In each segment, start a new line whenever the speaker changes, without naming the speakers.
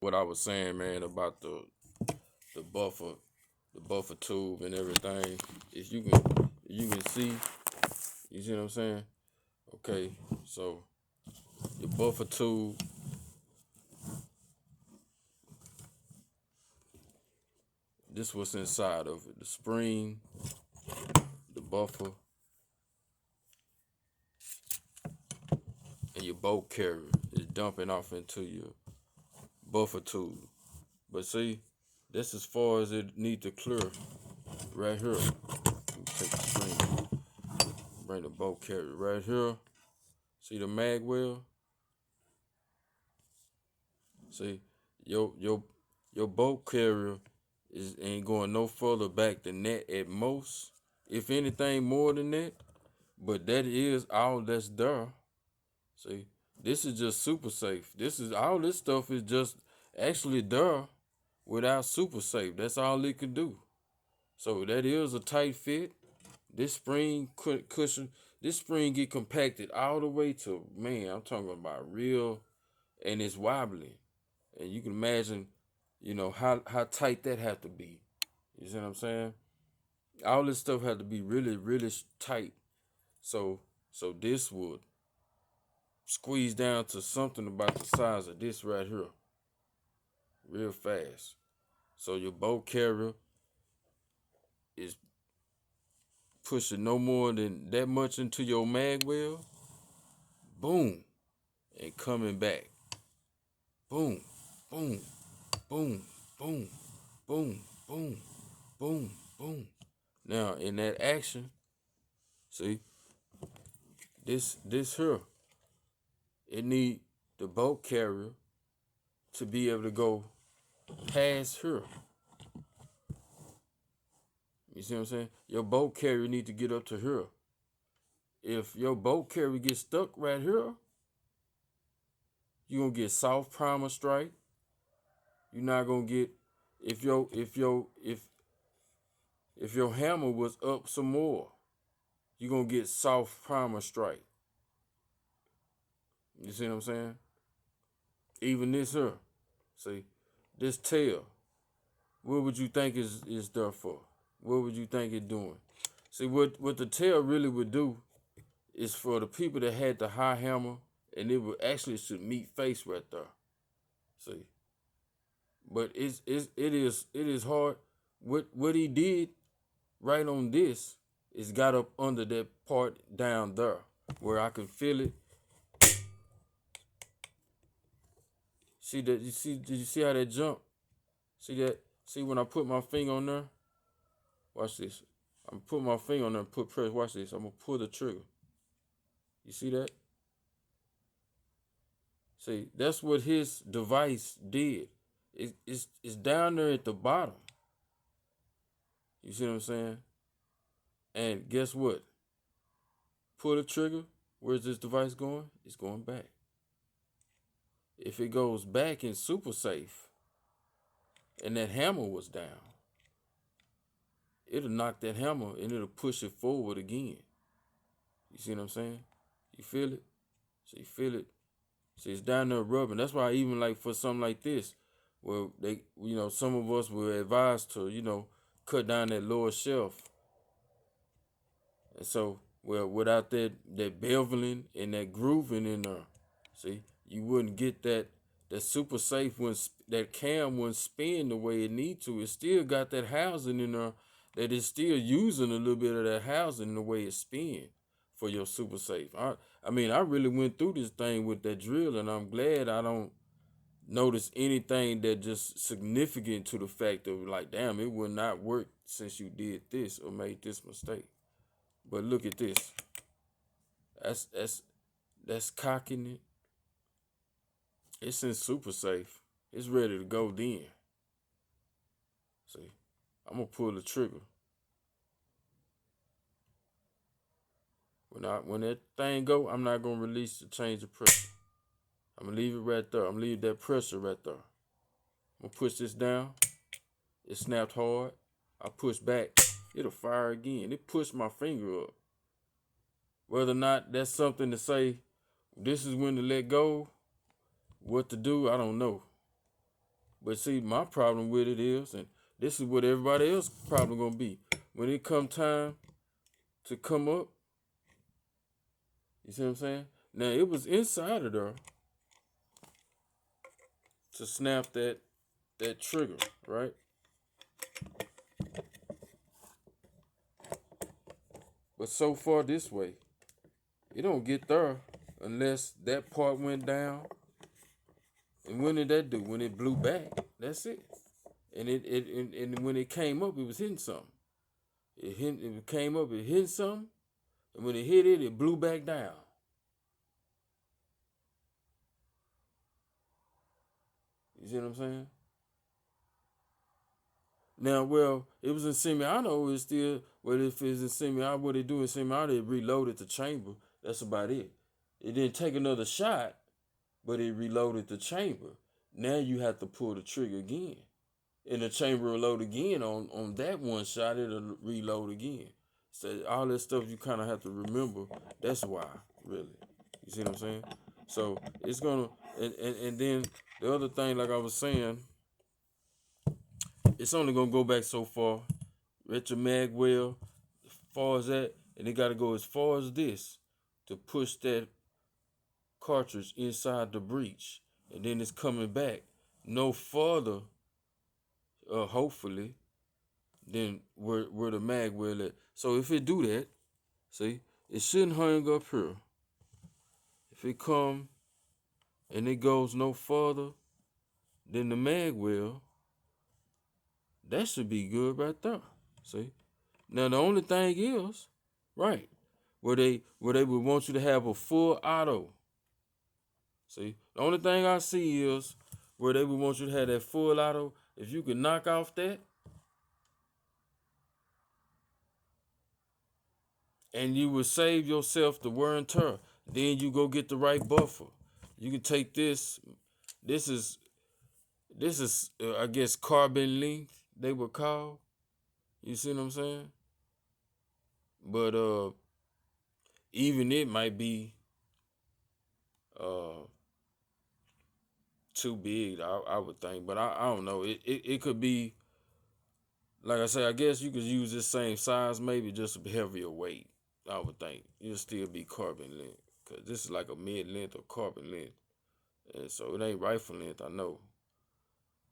what I was saying, man, about the buffer, the buffer tube and everything. If you can see, you see what I'm saying? Okay, so the buffer tube, this what's inside of it: the spring, the buffer, and your bolt carrier is dumping off into your buffer tube. But see, that's as far as it need to clear right here. Take the spring, bring the bolt carrier right here. See the mag well? See, your your your boat carrier is ain't going no further back than that at most. If anything more than that, but that is all that's there. See, this is just super safe. This is all this stuff is just actually there without super safe. That's all it can do. So that is a tight fit. This spring cushion, this spring get compacted all the way to man. I'm talking about real, and it's wobbly. And you can imagine, how tight that had to be. You see what I'm saying? All this stuff had to be really, really tight. So, so this would squeeze down to something about the size of this right here, real fast. So your boat carrier is pushing no more than that much into your mag well, boom, and coming back, boom, boom, boom, boom, boom, boom, boom, boom. Now in that action, see, this here, it need the boat carrier to be able to go past here. You see what I'm saying? Your boat carrier need to get up to here. If your boat carrier gets stuck right here, you're gonna get soft primer strike. You're not gonna get if your hammer was up some more, you're gonna get soft primer strike. You see what I'm saying? Even this here. See, this tail, what would you think is there for? What would you think it's doing? See, what the tail really would do is for the people that had the high hammer, and it would actually should meet face right there. See, but it is hard. What he did right on this is got up under that part down there where I can feel it. See that? You see? Did you see how that jump? See that? See when I put my finger on there? Watch this. I'm put my finger on there and put pressure. Watch this. I'm gonna pull the trigger. You see that? See, that's what his device did. It's down there at the bottom. You see what I'm saying? And guess what? Pull the trigger. Where's this device going? It's going back. If it goes back in super safe and that hammer was down, it'll knock that hammer and it'll push it forward again. You see what I'm saying? You feel it? So you feel it? See, it's down there rubbing. That's why even like for something like this, where some of us were advised to, cut down that lower shelf. And so, well, without that beveling and that grooving in there, see, you wouldn't get that super safe when that cam wouldn't spin the way it need to. It still got that housing in there that is still using a little bit of that housing the way it spin for your super safe. I really went through this thing with that drill, and I'm glad I don't notice anything that just significant to the fact of like, damn, it would not work since you did this or made this mistake. But look at this. That's cocking it. It's in super safe. It's ready to go then. See, I'm gonna pull the trigger. When that thing go, I'm not gonna release the change of pressure. I'm gonna leave it right there. I'm gonna leave that pressure right there. I'm gonna push this down. It snapped hard. I push back. It'll fire again. It pushed my finger up. Whether or not that's something to say, this is when to let go, what to do, I don't know. But see, my problem with it is, and this is what everybody else problem gonna be when it come time to come up. You see what I'm saying? Now it was inside of there to snap that trigger, right? But so far this way, it don't get there unless that part went down. And when did that do? When it blew back, that's it. And and when it came up, it was hitting something. It came up, it hit something, and when it hit it, it blew back down. You see what I'm saying? Now, well, it was in semi-auto. It's still, well, if it's in semi-auto, what they do in semi-auto, it reloaded the chamber. That's about it. It didn't take another shot, but it reloaded the chamber. Now you have to pull the trigger again. And the chamber will load again on that one shot, it'll reload again. So all that stuff you kind of have to remember. That's why, really. You see what I'm saying? So it's gonna, and then the other thing, like I was saying, it's only gonna go back so far. Retro Magwell, as far as that, and it gotta go as far as this to push that cartridge inside the breech. And then it's coming back no further, hopefully, than where the Magwell at. So if it do that, see, it shouldn't hang up here. If it come and it goes no further than the Magwell, that should be good right there. See? Now the only thing is, right, where they would want you to have a full auto. See? The only thing I see is where they would want you to have that full auto. If you can knock off that, and you would save yourself the wear and tear, then you go get the right buffer. You can take this. This is I guess carbon length they would call. You see what I'm saying? But even it might be too big, I would think. But I don't know. It could be, like I say, I guess you could use this same size, maybe just a heavier weight. I would think it'll still be carbon length, because this is like a mid length or carbon length, and so it ain't rifle length, I know,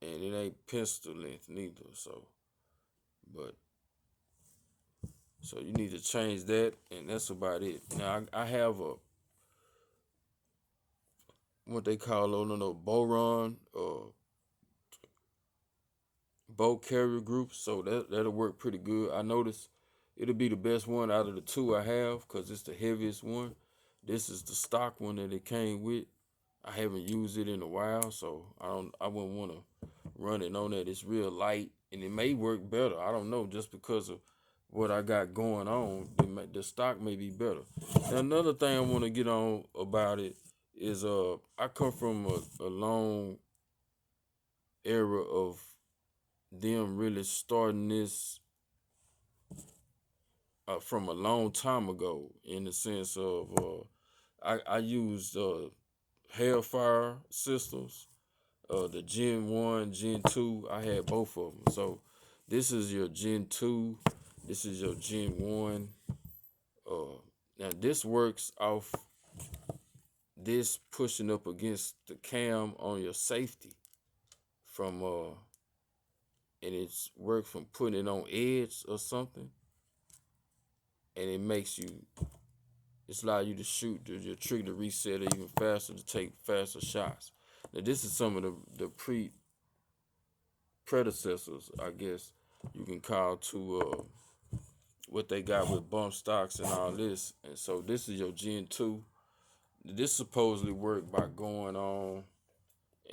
and it ain't pistol length neither. But so you need to change that, and that's about it. Now I have a what they call Boron or bow carrier group, so that'll work pretty good. I noticed it'll be the best one out of the two I have because it's the heaviest one. This is the stock one that it came with. I haven't used it in a while, so I wouldn't want to run it on that. It's real light, and it may work better. I don't know, just because of what I got going on. The stock may be better. Now, another thing I want to get on about it is I come from a long era of them really starting this from a long time ago, in the sense of I used Hellfire systems, the Gen 1, Gen 2. I had both of them. So this is your Gen 2, this is your Gen 1. Now this works off this pushing up against the cam on your safety from and it's worked from putting it on edge or something, and it's allow you to shoot your trigger to reset it even faster, to take faster shots. Now this is some of the predecessors, I guess you can call, to what they got with bump stocks and all this. And so this is your Gen 2. This supposedly worked by going on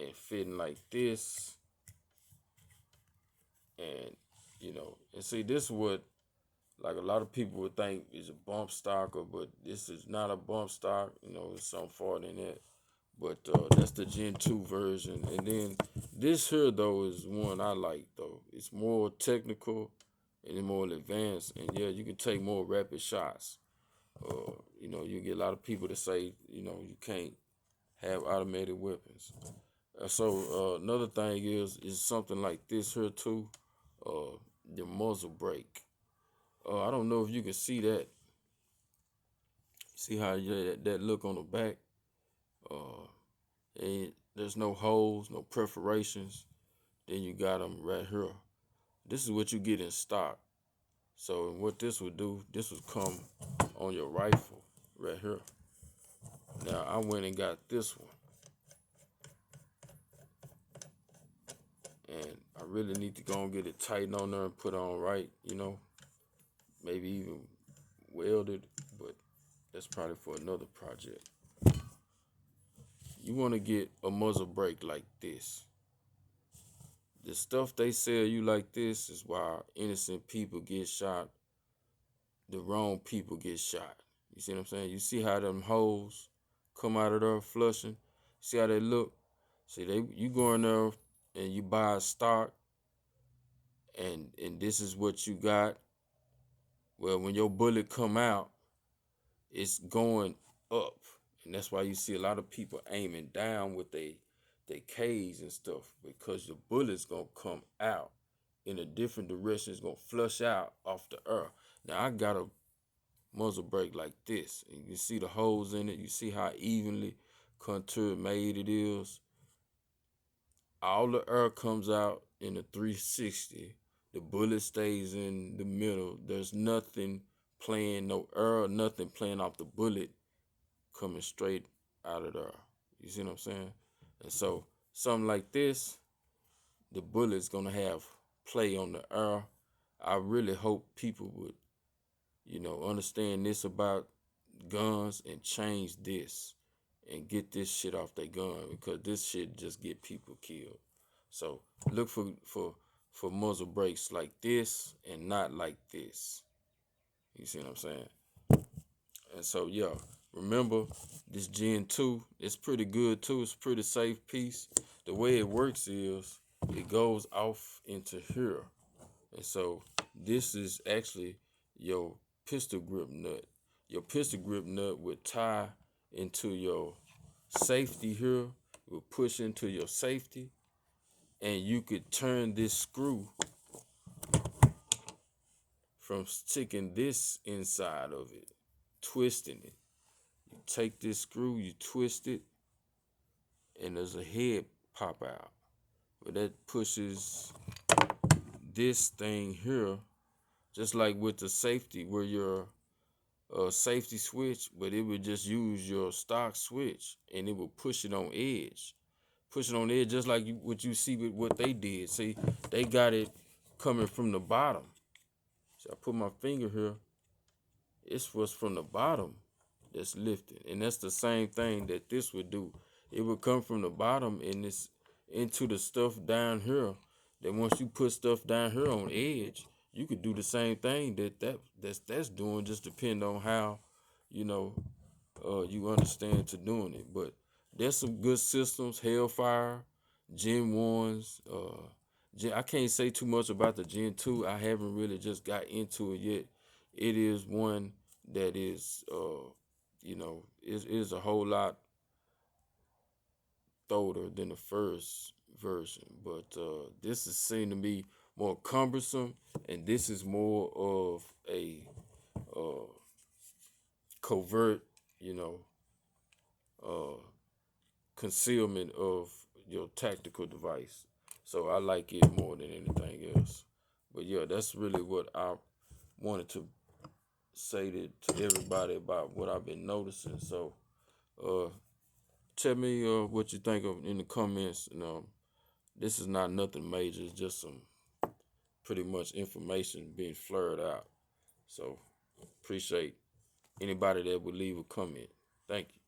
and fitting like this. And and see, this is what, like, a lot of people would think is a bump stock, but this is not a bump stock. It's something far than that. But that's the Gen 2 version. And then this here, though, is one I like, though. It's more technical and it's more advanced. And yeah, you can take more rapid shots. You get a lot of people that say, you can't have automated weapons. Another thing is something like this here too, uh, the muzzle brake. I don't know if you can see that. See how that look on the back? Uh, there's no holes, no perforations. Then you got them right here. This is what you get in stock. So what this would do, this would come on your rifle right here. Now I went and got this one, and I really need to go and get it tightened on there and put on right. Maybe even welded, but that's probably for another project. You want to get a muzzle brake like this. The stuff they sell you like this is why innocent people get shot. The wrong people get shot. You see what I'm saying? You see how them hoes come out of there flushing? See how they look? See, you go in there and you buy a stock, and this is what you got. Well, when your bullet come out, it's going up, and that's why you see a lot of people aiming down with they K's and stuff, because the bullet's gonna come out in a different direction. It's gonna flush out off the earth. Now I got a muzzle brake like this, and you see the holes in it. You see how evenly contour made it is. All the air comes out in a 360. The bullet stays in the middle. There's nothing playing, no air, nothing playing off the bullet coming straight out of there. You see what I'm saying? And so something like this, the bullet's gonna have play on the air. I really hope people would, understand this about guns and change this and get this shit off their gun, because this shit just get people killed. So look for muzzle brakes like this and not like this. You see what I'm saying? And so yeah, remember this Gen 2, it's pretty good too. It's a pretty safe piece. The way it works is it goes off into here. And so this is actually your pistol grip nut. Your pistol grip nut would tie into your safety here, will push into your safety, and you could turn this screw from sticking this inside of it, twisting it. You take this screw, you twist it, and there's a head pop out. But that pushes this thing here, just like with the safety, where your safety switch, but it would just use your stock switch, and it would push it on edge. Push it on edge, just like what you see with what they did. See, they got it coming from the bottom. So I put my finger here. It's what's from the bottom that's lifted. And that's the same thing that this would do. It would come from the bottom and it's into the stuff down here. Then once you put stuff down here on edge, you could do the same thing that's doing, just depend on how, you know, you understand to doing it. But there's some good systems, Hellfire, Gen 1s, I can't say too much about the Gen 2. I haven't really just got into it yet. It is one that is, is a whole lot thoder than the first version. But this is seen to be more cumbersome, and this is more of a covert, uh, concealment of your tactical device. So I like it more than anything else. But yeah, that's really what I wanted to say to everybody about what I've been noticing. So uh, tell me what you think of in the comments. This is not nothing major. It's just some pretty much information being flared out. So appreciate anybody that would leave a comment. Thank you.